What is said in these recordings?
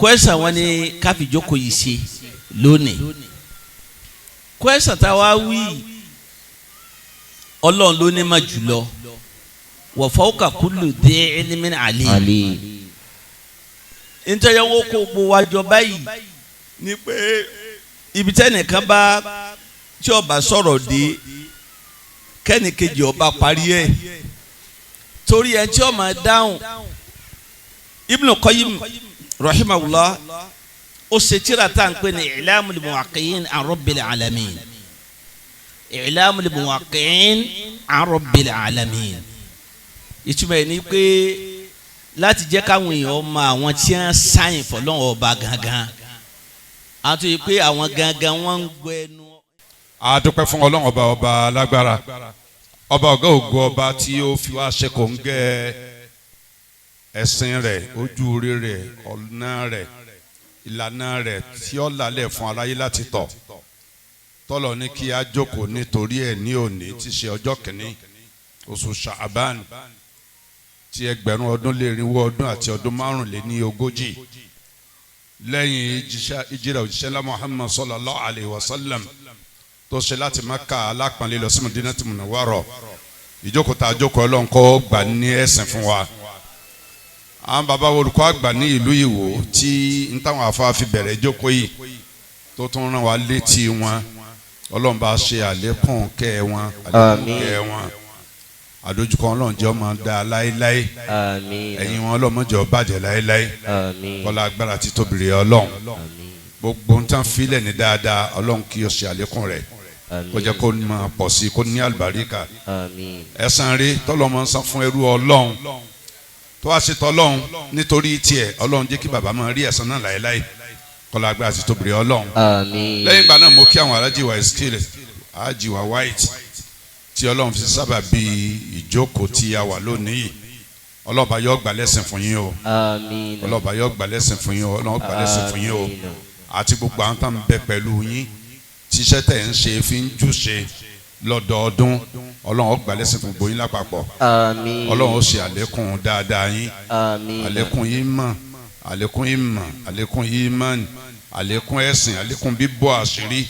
kwesa wọn ni káfí jókòó yìí ṣe lónìí kwesa táwa wí Ọlọ́run ló ní má jùlọ wa fawqa kulli dhi ilmin alim nítorí wọn kó gbó wájọ báyìí ni pé ibi tẹ́nìkan bá tí ó bá sọ̀rọ̀ dé kẹ́nìkejì ó bá parí ẹ̀ torí ẹ̀ tí ó máa dáhùn Ibn Qayyim rahimahullah ó ṣe tírà tá à ń pè ní I'lamul Muwaqqi'in an Rabbil Alamin I'lamul Muwaqqi'in an Rabbil Alamin ìtumọ̀ ẹ̀ ni pé láti jẹ́ káwọn èèyàn mọ àwọn tí wọ́n sáyìn fọlọ́wọ́ ọba gangan àti yìí pé àwọn gangan wọ́n ń gbọ́ ẹnu. a dúpẹ́ fún Ọlọ́run ọba alágbára ọba ọ̀gá ògo ọba tí ó fi wá ṣe kò ń gẹ́ ẹ̀sìn rẹ̀ ojú orí rẹ̀ ọ̀nà rẹ̀ ìlànà rẹ̀ tí ó lálẹ̀ fún aráyé láti tọ̀ tọ́lọ̀ ní kí a jókòó nítorí ẹ̀ ní òní tí ṣe ọjọ́ kìíní oṣù Ṣàbán ti 1400 àti ọdún 45 lẹ́yìn ìjírà òjíṣẹ́ ńlá Muhammad sallallahu alayhi wa sallam tó ṣe láti Maka alápọ̀nlé lọ sí Madinatu Munawwara ìjókòó tá a jókòó Ọlọ́run kó gbà ní ẹ̀sìn fún wa. àwọn bàbá olùkọ́ àgbà ní ìlú Ìwó tí ń táwọn afáfi bẹ̀rẹ̀ ìjókòó yìí tó tún rán wa létí wọn Ọlọ́run bá ṣe àlékún kẹ́ wọn àlékún kẹ́ wọn àdójúkọ Ọlọ́run jẹ́ ọmọ dá láéláé ẹ̀yìn wọn Ọlọ́run jẹ́ ọbàjẹ́ láéláé kọ́lá agbára ti tóbi rẹ̀ Ọlọ́run gbogbo ń tán filẹ̀ ní dáadáa Ọlọ́run kí o ṣe àlékún rẹ̀ kó jẹ́ kó máa pọ̀ sí kó ní àlùbáríkà ẹ̀san rí tọ́lọ́mọ san fún ẹrú Ọlọ́run tó wá sí tọ́lọ́run nítorí tiẹ̀ Ọlọ́run jẹ́ kí bàbá máa rí ẹ̀san náà láéláé kọ́lá agbára ti tóbi rẹ̀ Ọlọ́run lẹ́yìn ìgbà náà mo kí àwọn Alhaji Iskeel Hajj White tí Ọlọ́run fi sábà bí ìjókòó tí a wà lónìí ọlọ́ba yóò gbà lẹ́sìn fún yín o ọlọ́ba yóò gbà lẹ́sìn fún yín o ọlọ́ba gbà lẹ́sìn fún yín o àti gbogbo àwọn tó ń bẹ pẹ̀lú yín tíṣẹ́ tẹ̀ ń ṣe fi ń júṣe lọ́dọọdún Ọlọ́run ó gbà lẹ́sìn fún gbogbo yín lápapọ̀ Ọlọ́run ó ṣe àlékún dáadáa yín àlékún ìmọ̀ àlékún ìmọ̀ àlékún ìmánì àlékún ẹ̀sìn àlékún bíbọ́ àṣírí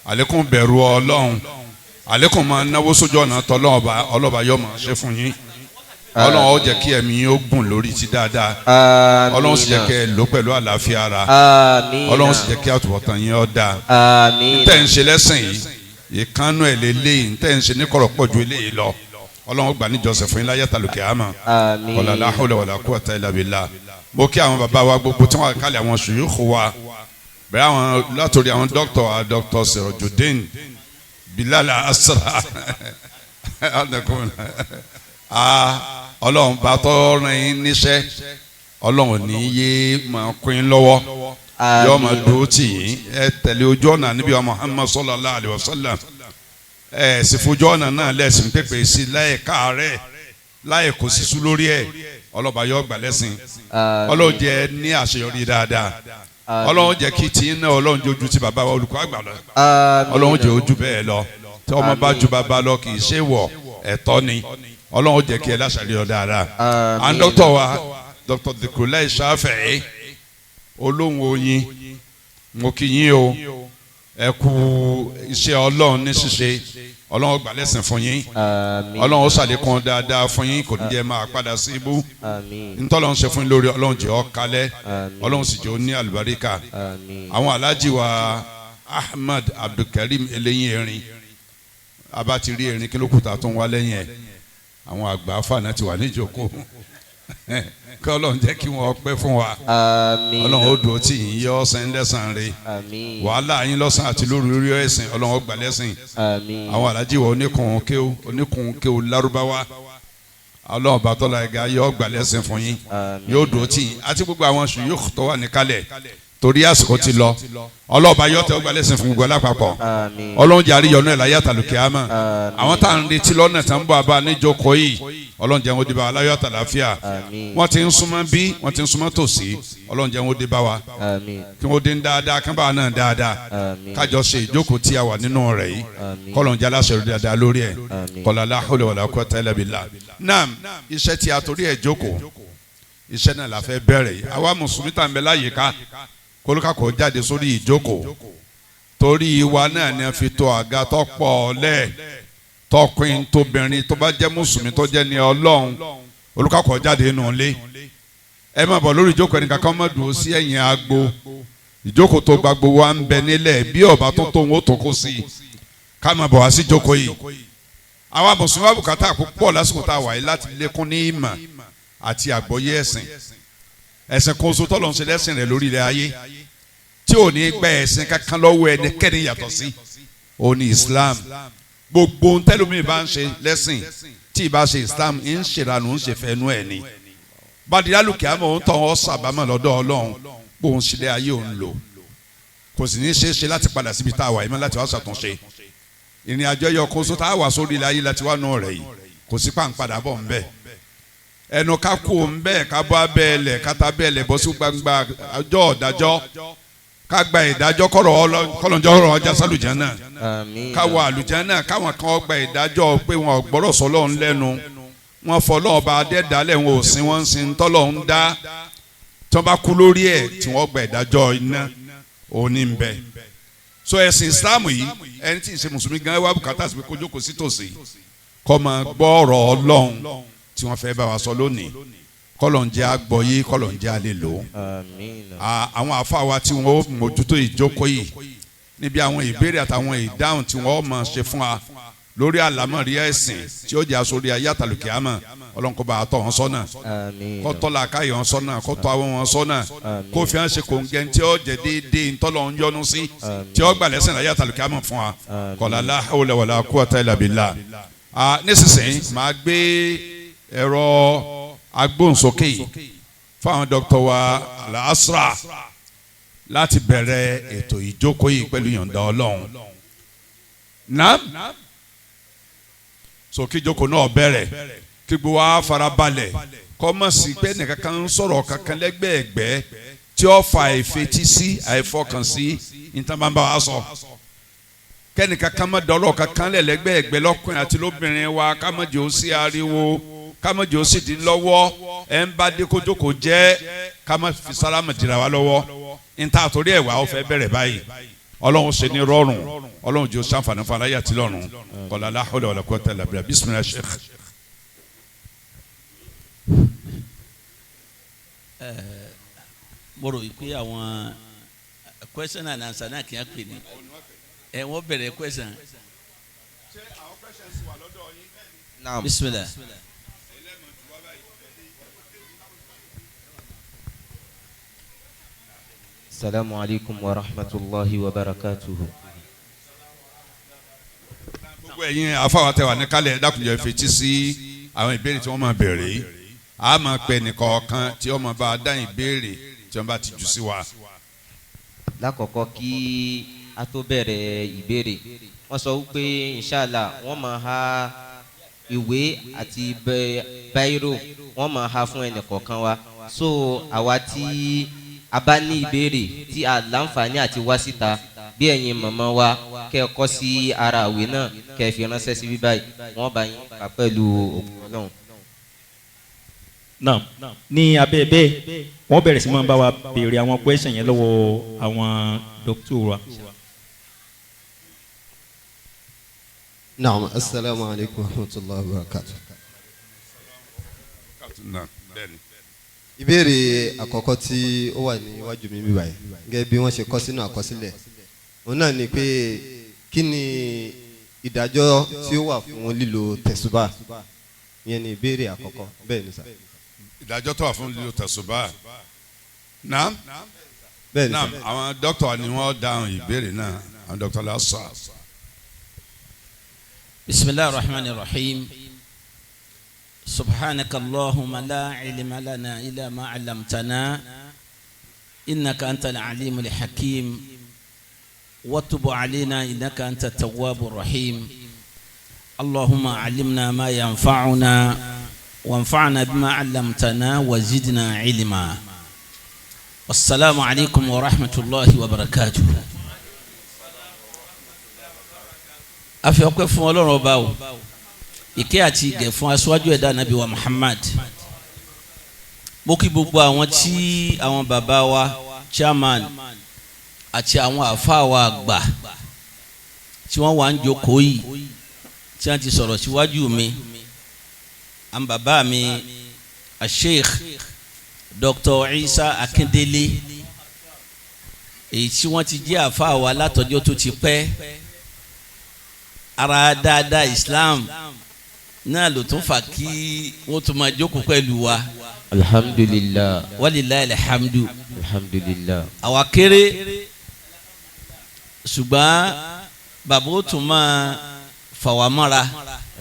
àlékún bẹ̀rù Ọlọ́run àlékún máa náwó sójú ọ̀nà tọ́lọ́ọ̀bá ọlọ́ba yóò máa ṣe fún yín Ọlọ́run ó jẹ́ kí ẹ̀mí yín ó gùn lórí ti dáadáa Ọlọ́run sì jẹ́ kí ẹ lò pẹ̀lú àlàáfíà ara Ọlọ́run sì jẹ́ kí àtúbọ̀tán yín ó dáa ntẹ́ ń ṣe lẹ́sìn yìí ìkànnù ẹ̀ lélẹ́yìí ntẹ́ ń ṣe ní kọ̀rọ̀ pọ̀ ju eléyìí lọ Ọlọ́run gbà ní jọ́sẹ̀ fún yín láyé tàlùkẹ́ àmọ́ wala la hawla wala quwwata illa billah mo kí àwọn bàbá wa gbogbo tí wọ́n kálẹ̀ àwọn ṣùyúkù wa bẹ́ẹ̀ àwọn látòrí àwọn dókítà Sirajudeen Bilal Al Asra Ọlọ́run bá tọ́ ràn yín níṣẹ́ Ọlọ́run ní yé máa kún yín lọ́wọ́ yóò máa dúró tì yín ẹ tẹ̀lé ojú ọ̀nà níbi wa Muhammad sallallahu alayhi wa sallam ẹ sì fojú ọ̀nà náà lẹ́sìn pépè sí láyé káàárẹ̀ láyé kò sí sú lórí ẹ̀ ọlọ́ba yóò gbà lẹ́sìn Ọlọ́run jẹ́ ní àṣeyọrí dáadáa Ọlọ́run jẹ́ kí tí náà Ọlọ́run jẹ́ ojú ti bàbá wa olùkọ́ àgbà lọ Ọlọ́run jẹ́ ojú bẹ́ẹ̀ lọ tí ọmọ bá ju bàbá lọ kì í ṣe wọ̀ ẹ̀tọ́ ni Ọlọ́run jẹ́ kí ẹ láṣàlẹ̀ ọ dáadáa à ń dọ́kítọ̀ wa Dr. Dhikrullah Shafi Olohun Orin mo kí yín o ẹ kú iṣẹ́ Ọlọ́run ní ṣíṣe Ọlọ́run gbà lẹ́sìn fún yín Ọlọ́run ó ṣàlékún dáadáa fún yín kò ní jẹ́ máa padà sí ibú ntọ́lọ́run ṣe fún yín lórí Ọlọ́run jẹ́ ó kalẹ̀ Ọlọ́run sì jẹ́ ó ní àlùbáríkà àwọn Alhaji wa Ahmad Abdulkarim eléyìn erin abá ti rí erin kí ló kùtà tó ń wá lẹ́yìn ẹ̀ àwọn àgbà fàánà ti wà níjókòó kí Ọlọ́run jẹ́ kí wọ́n pẹ́ fún wa Ọlọ́run ó dùn ó tì yín yọ ọ̀sán lẹ́sàn rẹ̀ wàhálà yín lọ́sàn àti lórí orí ẹ̀sìn Ọlọ́run ó gbà lẹ́sìn àwọn Alhaji wa oníkun kéwù lárúbáwá Ọlọ́run bá tọ́lá ẹ̀gá yọ gbà lẹ́sìn fún yín yóò dùn ó tì yín àti gbogbo àwọn ṣùyúkù tó wà níkàlẹ̀ torí àsìkò ti lọ ọlọ́ọ̀bá yọ tẹ ọgbà lẹ́sìn fún gbogbo alápapọ̀ Ọlọ́run jẹ́ àríyànjú ẹ̀ láyé àtàlùkẹ́ àmọ́ àwọn tá à ń retí lọ́nà tá ń bọ̀ abá níjókòó yìí Ọlọ́run jẹ́ wọn dé bá wa láyọ̀ àtàlàáfíà wọ́n ti ń súnmọ́ bí wọ́n ti ń súnmọ́ tòsí Ọlọ́run jẹ́ wọn dé bá wa kí wọ́n dé ń dáadáa kí wọ́n bá wa náà dáadáa kájọ ṣe ìjókòó tí a wà nínú rẹ̀ yìí kọ́lọ́n jẹ́ aláṣẹ rẹ̀ dáadáa lórí ẹ̀ kọ́lá la hawla wala quwwata illa billah. Naam iṣẹ́ tí a torí ẹ̀ jókòó iṣẹ́ náà la fẹ́ bẹ̀rẹ̀ yìí àwa mùsùlùmí tá ń bẹ láyè ká kólúkàkọ́ jáde sórí ìjókòó torí ìwà náà ni a fi to àga tó pọ̀ lẹ̀ tọkùnrin tóbìnrin tó bá jẹ́ mùsùlùmí tó jẹ́ ní ọlọ́run olùkàkọ́ jáde nù lé ẹ má bọ̀ lórí ìjókòó ẹnì kankan má dùn sí ẹ̀yìn agbo ìjókòó tó gbàgbó wa ń bẹ nílẹ̀ bí ọba tó tó ń wò tó kó sí i ká má bọ̀ wá sí ìjókòó yìí àwa mùsùlùmí àbùkátà púpọ̀ lásìkò tá a wà yìí láti lékún ní ìmọ̀ àti àgbọ́yé ẹ̀sìn kan oṣù tọ́lọ́ ń ṣe lẹ́sìn rẹ̀ lórí ilẹ̀ ayé tí ò ní gba ẹ̀sìn kankan lọ́wọ́ ẹnikẹ́ni yàtọ̀ sí òní Islam gbogbo ntẹ́lómi bá ń ṣe lẹ́sìn tí ì bá ṣe Islam ń ṣèlànà ń ṣe fẹ́nu ẹ̀ ni bàdìyálùkì àmọ́ ń tàn ọ́ sàbámọ̀ lọ́dọ̀ Ọlọ́run bóun ṣílẹ̀ ayé òun lò kò sì ní ṣe é ṣe láti padà síbi tá a wà yìí mọ́ láti wá ṣàtúnṣe ìrìn àjò ẹyọ kan sọ tá a wà sórí ilẹ̀ ayé láti wá nù rẹ̀ yìí kò sí pàǹpadà bọ̀ ńbẹ ẹnu ká kú ńbẹ ká bọ́ abẹ́ẹ̀lẹ̀ káta bẹ́ẹ̀lẹ̀ bọ́ sí gbangba ọjọ́ ọ̀dájọ́ ká gba ìdájọ́ kọ́lọ́njọ́ ọ̀rọ̀ ọjà sálùjánà ká wọ àlùjánà káwọn kan gba ìdájọ́ pé wọn ò gbọ́rọ̀ sọ́lọ́run lẹ́nu wọn fọlọ́run bá dẹ́dálẹ̀ wọn ò sin wọn sin tọ́lọ́run dá tí wọ́n bá kú lórí ẹ̀ tí wọ́n gba ìdájọ́ iná òní ń bẹ so ẹ̀sìn Islam yìí ẹni tí ì ṣe mùsùlùmí gan wá bùkátà sí pé kó jókòó sí tòsí kó máa gbọ́ ọ̀rọ̀ Ọlọ́run tí wọ́n fẹ́ bá wa sọ lónìí kọlọ̀njẹ́ agbọ̀yé kọlọ̀njẹ́ alẹ́ lò àwọn àfa wa tí wọ́n mójútó ìjókòó yìí níbi àwọn ìbéèrè àtàwọn ìdáhùn tí wọ́n máa ṣe fún wa lórí àlámọ̀rí ẹ̀sìn tí ó jẹ́ àsórí ayé àtàlùkẹ́ àmọ́ ọlọ́nkọ́ bá tọ́ wọn sọ́nà kó tọ́ làákàyè wọn sọ́nà kó tọ́ àwọn wọn sọ́nà kó fi hàn ṣe kòǹgẹ́ tí ó jẹ́ déédéé ntọ́lọ̀ ń yọnu sí tí ó gbà lẹ́sìn ayé àtàlùkẹ́ àmọ́ fún wa kọ̀lá la hawla wala quwwata illa billah nísinsìnyí máa gbé ẹ̀rọ agbóhùnsókè yìí fáwọn dókítà wa Al Asra láti bẹ̀rẹ̀ ètò ìjókòó yìí pẹ̀lú yọ̀ǹda Ọlọ́run naam sókè ìjókòó náà bẹ̀rẹ̀ kí gbogbo wa farabalẹ̀ kọ́mọ̀ sí pé nìkan kan ń sọ̀rọ̀ kankan lẹ́gbẹ̀ẹ́gbẹ́ tí ó fa ìfetísí àìfọkànsí ìtàbàbà wa sọ kẹ́nìkan kan má dọ̀rọ̀ kankan lẹ́gbẹ̀ẹ́gbẹ́ lọ́kùnrin àti lóbìnrin wa ká má jẹ́ ó sí ariwo kámẹ́jì ó sì dín lọ́wọ́ ẹ̀ ń bá dé kójókòó jẹ́ kámẹ́ fi sálámù dìrà wá lọ́wọ́ níta àtòrí ẹ̀wà ó fẹ́ bẹ̀rẹ̀ báyìí ọlọ́run ṣe ní rọrùn ọlọ́run jẹ́ ó ṣàǹfààní fún aláyà tí lọ́rùn kọ́lá la hawla wala quwwata illa billah bismillah sheikh. mo rò pé àwọn question and answer náà kì í pè ní wọ́n bẹ̀rẹ̀ question. ṣé àwọn questions wà lọ́dọ̀ yín. naam bismillah. Assalamu alaikum wa rahmatullahi wa barakatuhu. gbogbo ẹ̀yin afáwa tẹ́ wà ní kálẹ̀ dákùnjẹ́ fetí sí àwọn ìbéèrè tí wọ́n máa bẹ̀rẹ̀ a máa pẹ́ nìkọ̀ọ̀kan tí wọ́n máa bá a dá ìbéèrè tí wọ́n bá ti jù sí wa. lákọ̀ọ́kọ́ kí a tó bẹ̀rẹ̀ ìbéèrè wọ́n sọ wípé inshallah wọ́n máa ha ìwé àti báírò wọ́n máa ha fún ẹnìkọ̀ọ̀kan wa so àwa tí a bá ní ìbéèrè tí a láǹfààní àti wá síta bí ẹ̀yin màmá wa kẹ́ ẹ kọ́ sí ara àwé náà kẹ́ ẹ fi ránṣẹ́ sí bí báyìí wọ́n bá yín kà pẹ̀lú òkú Ọlọ́run. náà ní abẹ́ bẹ́ẹ̀ wọ́n bẹ̀rẹ̀ sí máa bá wa béèrè àwọn question yẹn lọ́wọ́ àwọn dókítà wa. naam asalaamu alaykum wa rahmatulahi wa barakatuh. ìbéèrè àkọ́kọ́ tí ó wà níwájú mi báyìí gẹ́gẹ́ bí wọ́n ṣe kọ sínú àkọsílẹ̀ òun náà ni pé kí ni ìdájọ́ tí ó wà fún lílo tẹ̀sùbà ìyẹn ni ìbéèrè àkọ́kọ́ bẹ́ẹ̀ ni sà. ìdájọ́ tó wà fún lílo tẹ̀sùbà naam bẹ́ẹ̀ ni sà. naam àwọn dókítà ni wọ́n dáhùn ìbéèrè náà àwọn dókítà lásà. bisimilahi rahman rahim. سبحانك اللهم لا علم لنا إلا ما علمتنا إنك أنت العليم الحكيم وتب علينا إنك أنت التواب الرحيم اللهم علمنا ما ينفعنا وانفعنا بما علمتنا وزدنا علما والسلام عليكم ورحمة الله وبركاته أفي أقف ولون رباو ìkẹ́ àti ìgẹ̀ fún aṣáájú ẹ̀dá nàbí wa Muhammad mo kí gbogbo àwọn tí àwọn bàbá wa chairman àti àwọn àfáà wa àgbà tí wọ́n wà ń jókòó yìí tí wọ́n ti sọ̀rọ̀ síwájú mi àwọn bàbá mi Sheikh Dr. Isa Akindele èyí tí wọ́n ti jẹ́ àfáà wa látọjọ́ tó ti pẹ́ ara dáadáa Islam náà ló tún fà kí wọ́n tún máa jókòó pẹ̀lú wa. alhamdulillah walilayi alhamdu. alhamdulillah. àwa kéré ṣùgbọ́n bàbá ó tún máa fà wá mọ́ra.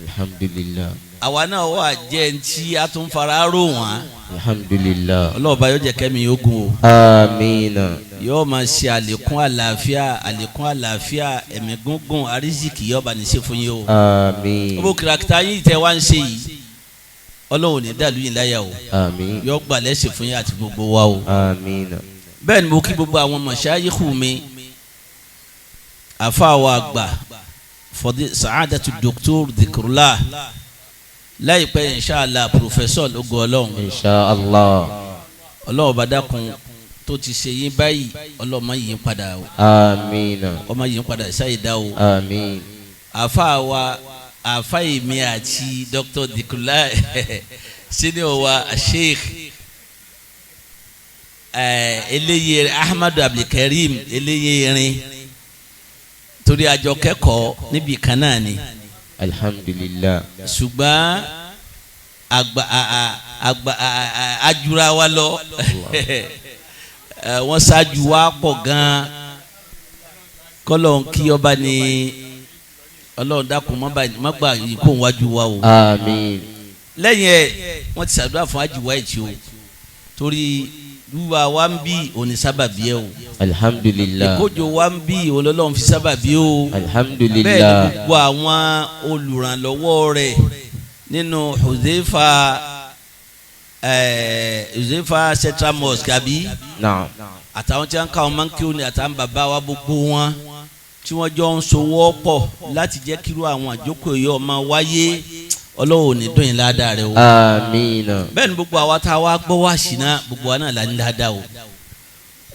alhamdulillah. àwa náà wà jẹ́ ntí a tún fara rò wọ́n. alhamdulillah. ọlọ́ọ̀bá yóò jẹ́ kẹ́mi yóò gùn o. amiina. yóò máa ṣe àlékún àlàáfíà ẹ̀mí gúngún arísìkì yóò bá ní ṣe fún yín o. àmín. gbogbo kìràkìtà yín tẹ́ wá ń ṣe yìí ọlọ́run ní dàlú yín láyà o. àmín. yóò gbà lẹ́sìn fún yín àti gbogbo wa o. amiina. bẹ́ẹ̀ ni mo kí gbogbo àwọn mọ̀ṣáyíkù mi àfa wa àgbà fọdí sàádàtú dr Dhikrullah láìpẹ́ inṣàlá professor lógo ọlọ́run. inṣàlá. ọlọ́run bá dákun tó ti ṣe yín báyìí ọlọ́run máa yín padà o. amiina. ọmọ yín padà ṣáìdá o. àmín. àfa wa àfa èmi àti dr Dhikrullah senior wa sheikh eléyè ahmadu abdulkareem eléyè irin torí àjọ kẹ́kọ̀ọ́ níbi kan náà ni. alhamdulillah. ṣùgbọ́n ajura wa lọ wọ́n ṣáájú wa pọ̀ gan-an kọ́lọ́n kí ọba ní ọlọ́run dákun má gbà yìí kó wájú wa o. àmín. lẹ́yìn ẹ̀ wọ́n ti ṣàdúrà fún Hajj White o torí wíwá wa ń bí òní sábàbí ẹ o. alhamdulillah. ìkójọ wa ń bí olólùwọ́n fi sábàbí o. alhamdulillah. bẹ́ẹ̀ ni gbogbo àwọn olùrànlọ́wọ́ rẹ̀ nínú Hudhaefah Central Mosque àbí. naam. àtàwọn tí wọ́n ń ká wọn máa ń kí òní àtàwọn bàbá wa gbogbo wọn tí wọ́n jọ ń sowọ́ pọ̀ láti jẹ́ kíru àwọn àjókòó yìí ó máa wáyé ọlọ́wọ́ ní dùn yín ládàá rẹ o. amiina. bẹ́ẹ̀ ni gbogbo àwa tá a wá gbọ́ wá sí náà gbogbo wa náà là ń ládàá o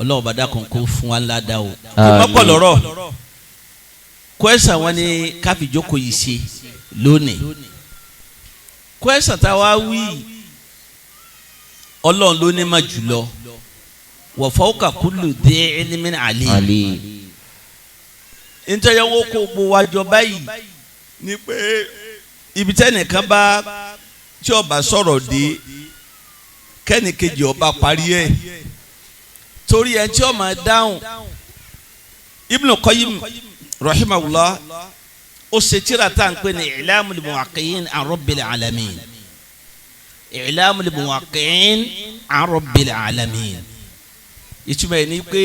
ọlọ́wọ́ bá dákun kó fún wa ń ládàá o. kí n má pọ̀ lọ́rọ̀ kwẹ́sàn wọn ni káfí jókòó yìí ṣe lónìí kwẹ́sàn tá a wá wí ọlọ́run ló ní má jùlọ wa fawqa kulli dhi ilmin alim. nítorí wọn kó gbogbo wa jọ báyìí ni pé ibi tẹ́nìkan bá tí ọba sọ̀rọ̀ dé kẹ́nìkejì ọba parí ẹ̀ torí ẹ̀ tí ọmọ dáhùn Ibn Qayyim rahimahullah ó ṣe tírà tá à ń pè ní I'lamul Muwaqqi'in an Rabbil Alamin I'lamul Muwaqqi'in an Rabbil Alamin ìtumọ̀ ẹ̀ ni pé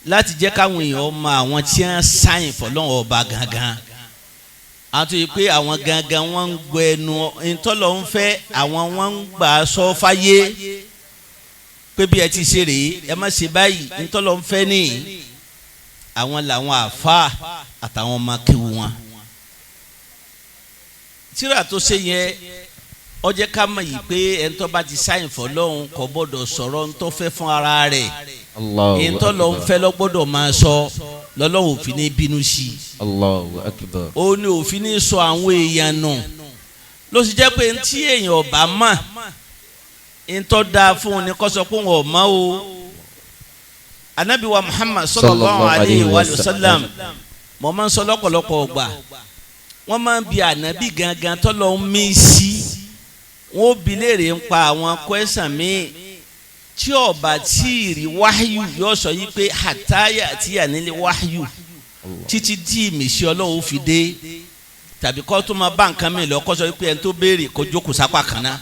láti jẹ́ káwọn èèyàn mọ àwọn tí wọ́n sáyìn fọlọ́wọ́ ọba gangan àti yìí pé àwọn gangan wọ́n ń gbọ́ ẹnu ntọ́lọ́ ń fẹ́ àwọn wọ́n ń gbà sọ fáyé pé bí ẹ ti ṣe rèé ẹ má ṣe báyìí ntọ́lọ́ ń fẹ́ nìyí àwọn làwọn àfa àtàwọn ọmọ kéwù wọn. tírà tó ṣe yẹn ó jẹ́ ká mọ̀ yìí pé ẹ̀ńtọ́ bá ti sáyìn fọlọ́hún kò gbọ́dọ̀ sọ̀rọ̀ ńtọ́ fẹ́ fún ara rẹ̀ ńtọ́ lọ́ ń fẹ́ lọ́ gbọ́dọ̀ máa sọ lọ́lọ́wọ́ òfin ní bínú sí i. Allahu akbar. ó ní òfin ní sọ àwọn èèyàn nù ló sì jẹ́ pé ntí èèyàn ọba mọ̀ ntọ́ da fún un ní kó sọ pé wọn ò mọ̀ o. anabi wa Muhammad sallallahu alayhi wa sallam mo máa ń sọ lọ́pọ̀lọpọ̀ ọgbà wọ́n máa ń bi anabi gangan tọ́lọ́ ń mí sí wọ́n bi léèrè ń pa àwọn kwẹ́sàn míì tí ọba tí ì rí wáyù yóò sọ yìí pé àtàyà àti ànílé wáyù títí tí ìmísí Ọlọ́run fi dé tàbí kọ́ tó máa bá nǹkan mi lọ kọ́ sọ pé ẹni tó béèrè kó jókòó sápá kan náà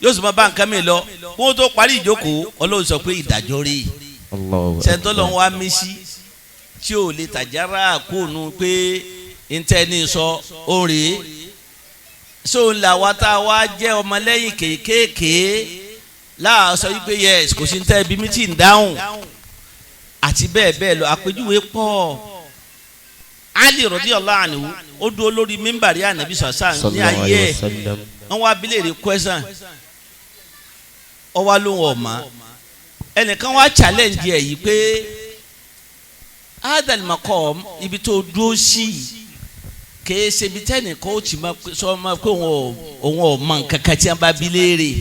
yóò sì máa bá nǹkan mi lọ kó tó parí ìjókòó Ọlọ́run sọ pé ìdájọ́ rí sẹ́ńtọ́ lọ́n wá mí sí tí ò lè tàjára kóònù pé ntẹ́ni sọ ó rèé so làwa tá a wá jẹ́ ọmọlẹ́yìn kéékèèké láàásọ yìí pé yes kò sí ntẹ́ ibi mi tí ń dáhùn àti bẹ́ẹ̀ bẹ́ẹ̀ lọ àpèjúwe pọ̀ Ali radiyallahu anhu ó dúró lórí mímbàrí ànábì sàṣà ní ayé ẹ̀ wọ́n wá abilé rẹ̀ kwẹ́sàn ọwá ló wọ̀ ma ẹnìkan wá challenge ẹ̀ yìí pé adal makom ibi tó dúró sí kèé ṣe ibi tẹ́nìkan ó ti sọ ma pé òun ò mọ nǹkan kan tí wọ́n bá bi léèrè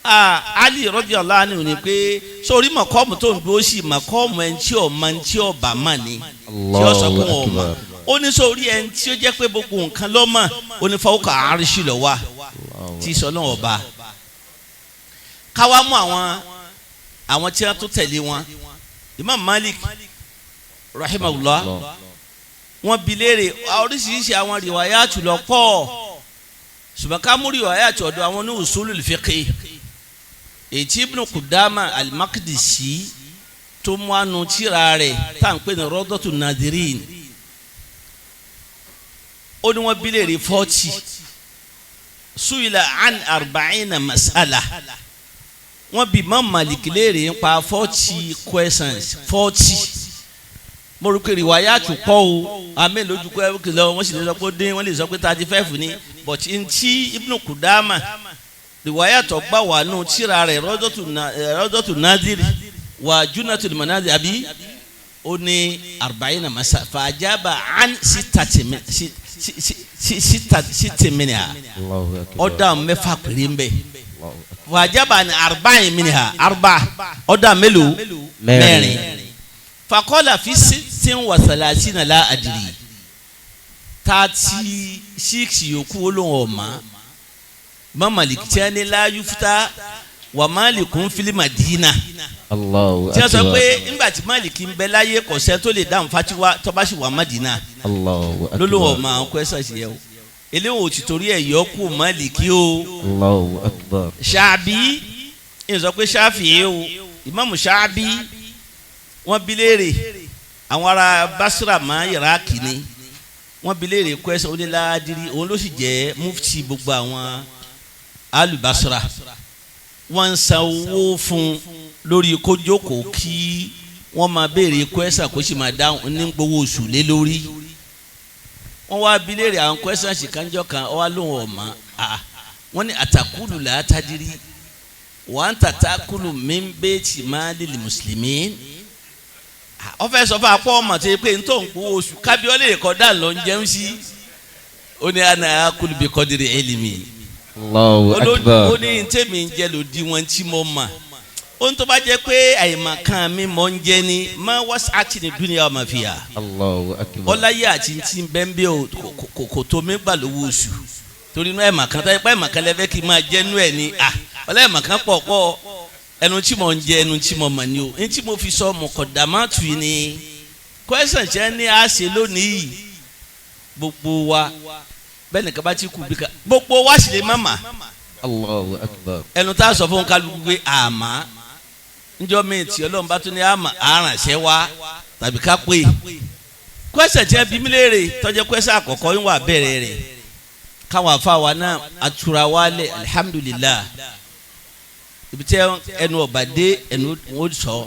Ali radiyallahu anhu ni pé sórí makom tó ń dúró sí makom ẹ̀ ń tí ọ̀ ma ń tí ọ̀ bá mà ní tí ó sọ pé wọn ò mọ̀ ó ní sórí ẹ̀ ń tí ó jẹ́ pé gbogbo nǹkan ló mọ̀ ó ní fawqa arshi ló wà tí sọ náà ọba káwá mú àwọn tí wọ́n tó tẹ̀lé wọn Imam Malik rahimahullah wọ́n bi léèrè oríṣiríṣi àwọn riwayatu lọ pọ̀ ṣùgbọ́n ká mú riwayatu ọ̀dọ̀ àwọn ní usulul fiqh èyí Ibn Qudama al-Maqdisi tó mú àánú tíra rẹ̀ tá à ń pè ní Rawdatun Nadirin ó ní wọ́n bi léèrè 40 suila an 40 mas'ala wọ́n bi Imam Malik léèrè nípa 40 questions 40 mo rò pé riwayatu pọ̀ o àmì lójú kọ́ lọ wọ́n sì lè sọ pé ó dín wọ́n lè sọ pé 35 ní but ntí Ibn Qudama riwayatu gbà wà nù tíra rẹ̀ Rawdatun Nadiri wà Junnatul Manazir àbí ó ní 40 mas'ala fàjábà an sita minha ọ̀dà mẹ́fà péré ń bẹ wàjábà ní 40 minha ọ̀dà mélòó mẹ́rin fakọ́lá fi 36 la adiri 36 yòókù olóhùn ọ̀ma Malik tí a ní la yufta wà Malikun fil Madina tí a sọ pé nígbà tí Malik ń bẹ láyé kọ̀sẹ́ tó lè dáhùn fatiwa tó bá sì wà Madina lólóhùn ọ̀ma àwọn kwẹ́sà sí yẹ o eléwọ̀n ti torí ẹ̀ yọ kú Malik o Ṣáàbí ń sọ pé Ṣáfì o Imam Ṣáàbí wọ́n bi léèrè àwọn ará Basra má Iraki ni wọ́n bi léèrè kwẹ́sà onílàádìrí òun ló sì jẹ́ mufti gbogbo àwọn alubasra wọ́n ń san owó fún lórí kójókòó kí wọ́n máa béèrè kwẹ́sà kó sì máa dáhùn ní gbowó oṣù lé lórí wọ́n wá bi léèrè àwọn kwẹ́sà ṣìkànjọ́ kan ọwá lóhùn ọ̀ma wọ́n ní àtàkùlù làátàdírí wọ́n ń tàtàkùlù min bayti malil muslimin ọfẹ sọ fún apọ ọmọ tó yẹ pé n tó ń kó oṣù kábíọ́lẹ̀ kọ́dà lọ ń jẹun sí ó ní àná akulubi kọ́dìrì ẹlẹ́mì ó ní ntẹ́mi ń jẹ́ lòdì wọn tí mo mà ó ń tó bá jẹ́ pé àyèmọ̀ kan mi mọ̀ ń jẹ́ ni má wọ́n àti ní dúnìá ọmọ fìyà ọláyé àti ntí bẹ́ńbẹ́ kò tó mi gbà lówó oṣù torí inú àyèmọ̀ kan tó yẹ pé àyèmọ̀ kan lẹ́fẹ́ kí n máa jẹ́ nú ẹ̀ ni ọláyèmọ̀ kan pọ̀ ẹnu tí mo ń jẹ ẹnu tí mo mọ̀ ni o ẹni tí mo fi sọ mọ̀kọ̀dàmátù yìí ni question ṣe ní a ṣe lónìí gbogbo wa bẹ́ẹ̀ nìkan bá ti kú bí ká gbogbo wa sì lè má mà Allahu Akbar ẹnu tá a sọ fún kálukú pé àmà njọ́ mi tí Ọlọ́run bá tún ní àmà àrànṣẹ́ wa tàbí ká pé question ṣe bí mi léèrè tọ́jú question àkọ́kọ́ yín wà bẹ̀rẹ̀ rẹ̀ káwọn afáwa náà atura wálẹ̀ alhamdulillah ibi tí ẹnu ọba dé ẹnu wọn sọ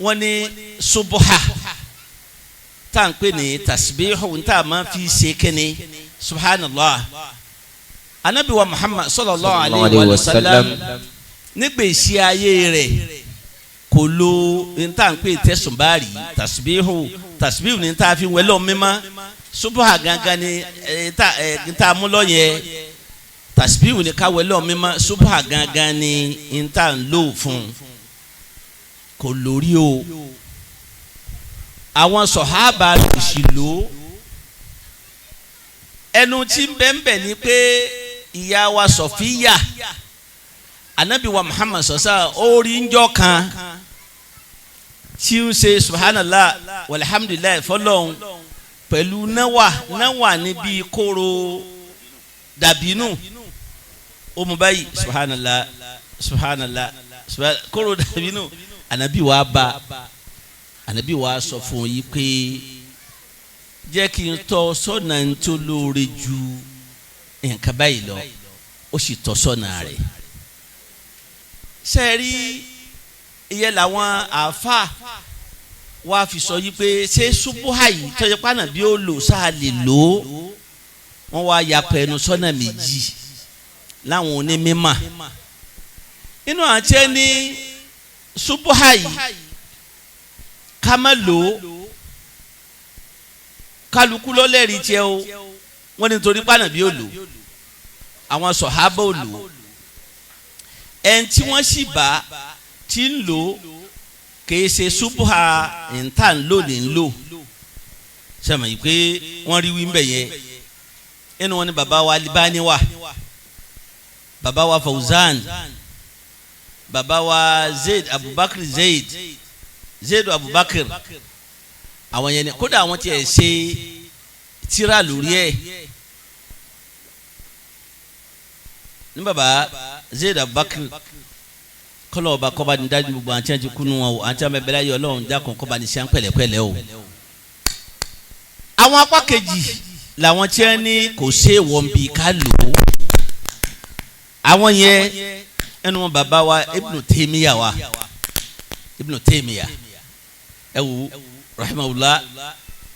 wọn ní subuha tá à ń pè ní tasbihu tá a máa fi ṣe kíni subhanallah anabi wa Muhammad sallallahu alayhi wa sallam nígbèsí ayé rẹ̀ kò lo tá à ń pè tẹsùnbárì tasbihu ní tá a fi wẹlọ mímá subuha gangan ní tá a mú lọ yẹ tasbihu ni káwé lọ mímọ́ subha gangan ni nta ń lò fún kò lórí o àwọn sọ̀hábà sì lò ẹnu tí bẹ́ẹ̀nbẹ́ẹ̀ ni pé ìyá wa Sọ̀fíyà anabi wa Muhammad sọ̀sá orí njọ́ kan tí ń ṣe subhanallah walhamdulillah fọlọ́hún pẹ̀lú náwà níbi kóró dàbínú ó mú báyìí subhanallah kóró dàbínú anabi wa sọ fún yìí pé jẹ́ kí n tọ́ sọ́nà tó lóore ju nǹkan báyìí lọ ó sì tọ́ sọ́nà rẹ̀ sẹ́ẹ̀rí iye làwọn àáfà wa fi sọ yìí pé ṣé subuha yìí tọ́jú pàánà bí ó lò sáà lè lò ó wọ́n wá ya pẹ̀lú sọ́nà méjì láwọn onímọ̀ inú àti ẹni subuhayi ká má lò ó kálukú ló lẹ́rìí tiẹ̀ o wọ́n ní torí pàànà bí ó lò àwọn sọ̀hábà ò lò ẹni tí wọ́n sì bá ti ń lò kìí ṣe subuha ìta ń lò ní ń lò sẹ́mi yìí pé wọ́n rí wí ń bẹ̀ yẹn inú wọn ni bàbá wa Albani wà bàbá wa Fawzan bàbá wa Zaid Abubakir Zaid Abubakir àwọn yẹn ni kódà àwọn tiẹ̀ ṣe tírà lórí ẹ̀ ní bàbá Zaid Abubakir kọlọ ọba kọba ní dájú gbogbo àti àti kunu wọn o àti àmì ẹbẹrẹ ayé Ọlọ́run dákun kọba ní sàn pẹ̀lẹ́pẹ̀lẹ́ o. àwọn apá kejì làwọn tí wọn ní kò ṣe wọn bí ká lò ó àwọn yẹn ẹnu wọn bàbá wa Ibn Taymiya ẹ wò rahimahullah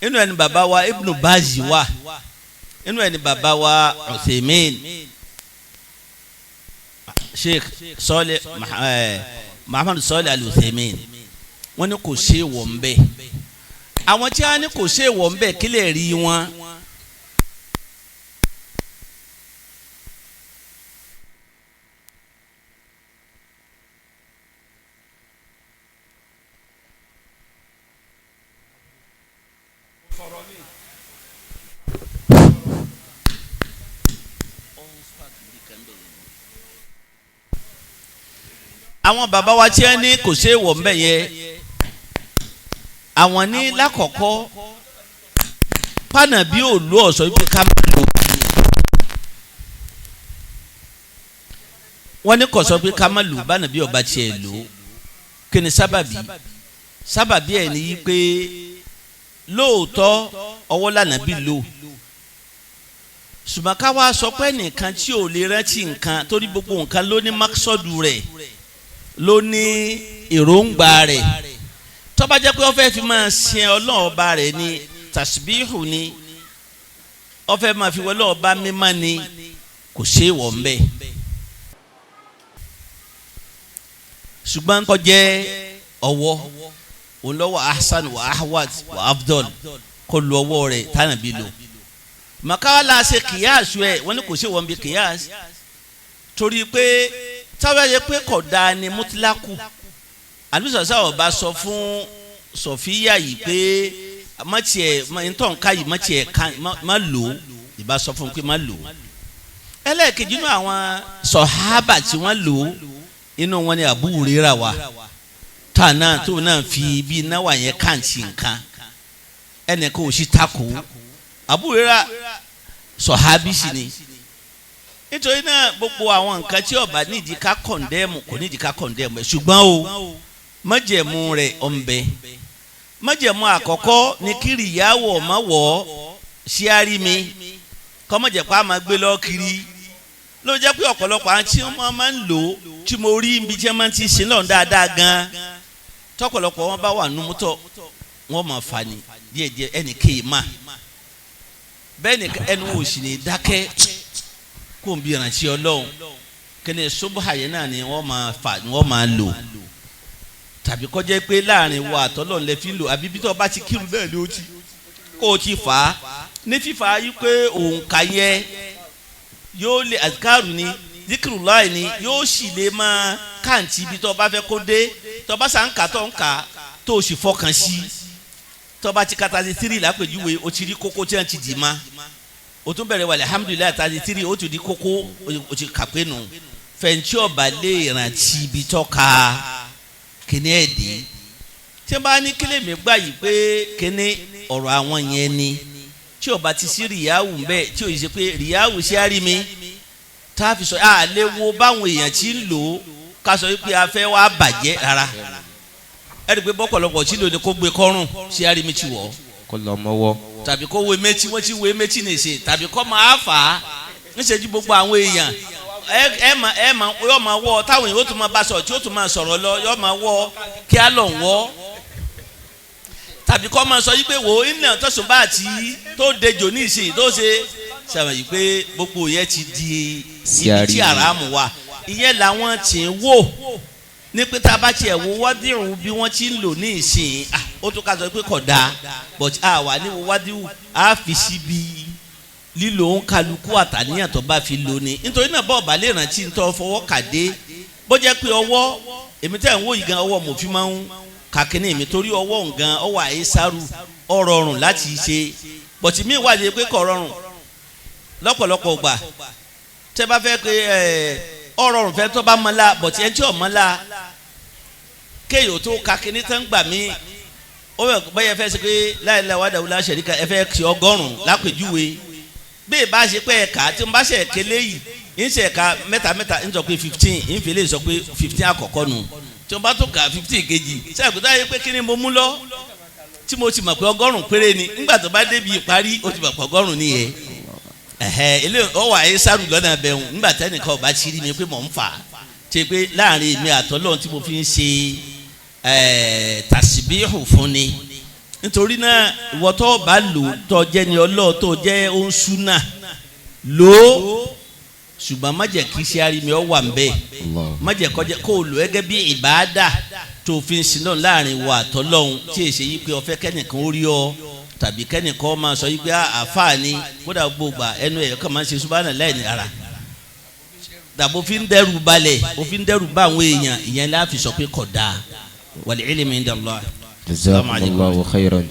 inú ẹni bàbá wa Ibn Bazi wa inú ẹni bàbá wa Uthaymin Sheikh Saleh Muhammad Saleh Al-Uthaymin wọ́n ní kò ṣe wọ́n bẹ́ẹ̀ àwọn tí wọ́n ní kò ṣe wọ́n bẹ́ẹ̀ kí lè rí wọn. àwọn bàbá wa tí wọ́n ní kò ṣe wọ̀ ń bẹ̀ yẹ àwọn ní lákọ̀ọ́kọ́ pànà bí òòlù ọ̀sọ́ ibi ká má lò wọ́n ní kò sọ pé ká má lò bánà bí ọba tiẹ̀ lò kí ni sábàbí ẹ̀ ní yí pé lóòótọ́ ọwọ́ lànà bí lò ṣùgbọ́n ká wá sọ pé nìkan tí ò lè rántí nǹkan torí gbogbo nǹkan ló ní máksọ́dù rẹ̀ ló ní èròǹgbà rẹ̀ tó bá jẹ́ pé ó fẹ́ fi máa sin Ọlọ́run ọba rẹ̀ ní tàṣbíhù ni ó fẹ́ máa fi wọlé ọba mímọ́ ni kò ṣe é wọ̀ ń bẹ́ẹ̀. ṣùgbọ́n kó jẹ́ ọwọ́ òun lọ́wọ́ ahsan wa ahwad wa afdol kó lu ọwọ́ rẹ̀ tánàbí lò màkàwálà ṣe kìyàsù ẹ̀ wọ́n ní kò ṣe wọ́n bí kìyàsù torí pé táwọn yẹ pé kódà ni mutilaku àlùsọ̀sọ̀ ọba sọ fún sọfíyà yìí pé má tiẹ̀ ntọ́nká yìí má tiẹ̀ má lò ó ìbá sọ fún un pé má lò ó ẹlẹ́ẹ̀kejì nínú àwọn sọ̀hábà tí wọ́n lò ó inú wọn ni Abu Huraira wa tá náà tó náà fi bí náwà yẹn kàǹtì nǹkan ẹnìkan ò sí takò Abu Huraira sọ̀hábì sí ni nítorí náà gbogbo àwọn nǹkan tí ọba nídìí ká kọ̀ndẹ́mù kò nídìí ká kọ̀ndẹ́mù ẹ̀ ṣùgbọ́n o májẹ̀mú rẹ̀ ọ̀nbẹ májẹ̀mú àkọ́kọ́ ní kiri ìyàwó ọ̀mọ́ wọ̀ ọ́ ṣíárì mi kọ́mọ̀jẹ̀pá máa gbé lọ́ọ́ kiri ló jẹ́ pé ọ̀pọ̀lọpọ̀ àwọn tí wọ́n máa ń lò ó tí mo rí ibi tí wọ́n máa ti ṣe náà dáadáa gan-an tọ́pọ̀lọpọ̀ wọn bá wà nínú mọ́tò wọ́n máa fà ní díẹ̀díẹ̀ ẹnì kéè má bẹ́ẹ̀ ni ẹnu ò sì ní dákẹ́ kó n bí ìrántí Ọlọ́run kíni ṣubuha yẹn náà ni wọ́n máa fà ni wọ́n máa lò tàbí kó jẹ́ pé láàrin wa àtọ́lọ́ lẹ fi lò àbí bí tó bá ti kírun bẹ́ẹ̀ ló ti kó o ti fà á ní fífa yí pé òǹkà yẹ yóò lè azikaru ni Dhikrullah ni yóò sì lè máa káàntì ibi tó bá fẹ́ kó dé tó bá sàn kà tó ń kà tó o sì fọkàn sí tó bá ti ka 33 lápèjúwe o ti rí kókó tí wọ́n ti dì má o tún bẹ̀rẹ̀ wà alhamdulilayi 33 o ti di kókó o ti kà pé nù fẹ̀ǹtì ọba lè rántí ibi tó ka kíní ẹ̀ dé tí wọ́n bá ní kílè mi gbà yìí pé kíní ọ̀rọ̀ àwọn yẹn ni tí ọba ti sí rìyáwù bẹ́ẹ̀ tí o yìí ṣe pé rìyáwù ṣe á rí mi tá a fi sọ a lè wo báwọn èèyàn ti ń lò ó ká sọ wípé a fẹ́ wá bàjẹ́ rárá ẹ rí i pé bọ́pọ̀lọpọ̀ tí lò ní kó gbé kọ́rùn ṣe á rí mi ti wọ̀ kó lọ mọ́wọ́ tàbí kó wo méjì wọ́n ti wo méjì nìṣe tàbí kó máa fà á níṣẹ́jú gbogbo àwọn èèyàn ẹ máa yọ máa wọ táwọn èèyàn ó tún máa bá sọ̀rọ̀ tí ó tún máa sọ̀rọ̀ lọ yọ máa wọ kí á lọ wọ́ tàbí kó máa sọ yí pé wò ó ìnà tọ́sùn bá àti tó dejò ní ìsìn tó ṣe ṣàwọn yìí pé gbogbo yẹn ti di ibi tí àràmù wà ìyẹn làwọn tí ń wò ní pé tá a bá tiẹ̀ wo wádìrún bí wọ́n ti ń lò ní ìsìn ó tún ká sọ pé kò dáa but a wà ní wádìrún a fi síbi lílo ń kálukú àtàníyàn tó bá fi lò ní nítorí náà bọ́ọ̀ bá lè rántí ń tọ́ fọwọ́ kàdé bó jẹ́ pé ọwọ́ èmi tẹ́ ń wò yìí gan ọwọ́ mo fi máa ń kàkínní mi torí ọwọ́ nǹkan ọwọ́ àyíṣàrù ọ̀rọ̀rùn láti ṣe bọ̀tí mi wà lè pé kọ̀ rọrùn lọ́pọ̀lọpọ̀ gbà tẹ́ bá fẹ́ pé ọ̀rọ̀rùn fẹ́ tó bá mọ́lá bọ̀tí ẹni tí ò mọ́lá kéèyàn tó kàkínní tán gbà mí ó bẹ́ẹ̀ fẹ́ ṣe pé la ilaha wahdahu la sharika ẹ fẹ́ kí 100 lápèjúwe bí ìbá ṣe pé ẹ̀ka tí mo bá ṣe kélé yìí ń ṣe ẹ̀ka mẹ́ta ń sọ pé 15 ń fi lè sọ pé 15 àkọ́kọ́ nu tí mo bá tó ka 15 kejì ṣe àgùntàn yẹ pé kí ni mo mú lọ tí mo ti mọ̀ pé 100 péré ni nígbà tó bá débi ìparí ó ti mọ̀ pé 100 nìyẹn ilé ọwọ́ àyè sáré lọ́nà bẹ̀rù nígbà tẹ́nìkan ọba ti rí mi pé mò ń fà á ṣe pé láàrin èmi àtọ́lọ́run tí mo fi ń ṣe tàṣìbíhù fún ni nítorí náà ìwọ tó bá lò tó jẹ́ ni ọlọ́ọ̀ tó jẹ́ oṣù náà lò ó ṣùgbọ́n má jẹ́ kí iṣẹ́ arí mi ọ wà ń bẹ́ẹ̀ má jẹ́ kó o lò gẹ́gẹ́ bí ìbáàdà tó fi ń sin náà láàrin ìwọ àtọ́lọ́run tí èsì yìí pé ọ̀fẹ́ kẹ́nìkan ó rí ọ tàbí kẹ́nìkan máa sọ yìí pé àáfàá ni kódà gbogbo ẹnu ẹ̀ kàn máa ń ṣe subahana láì ní ara dàbò fi ń dẹ́rù balẹ̀ ó fi ń dẹ́rù bá àwọn èèyàn ìyẹn láàfin sọ pé kò dáa wal ilmu inda Allah. jazakumullahu khairan.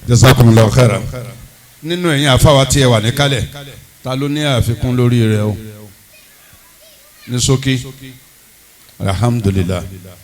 jazakumullahu khairan. nínú ẹ̀yin àfáwá tí ẹ wà ní kálẹ̀ ta ló ní àfikún lórí rẹ̀ o ní ṣókí alhamdulillah.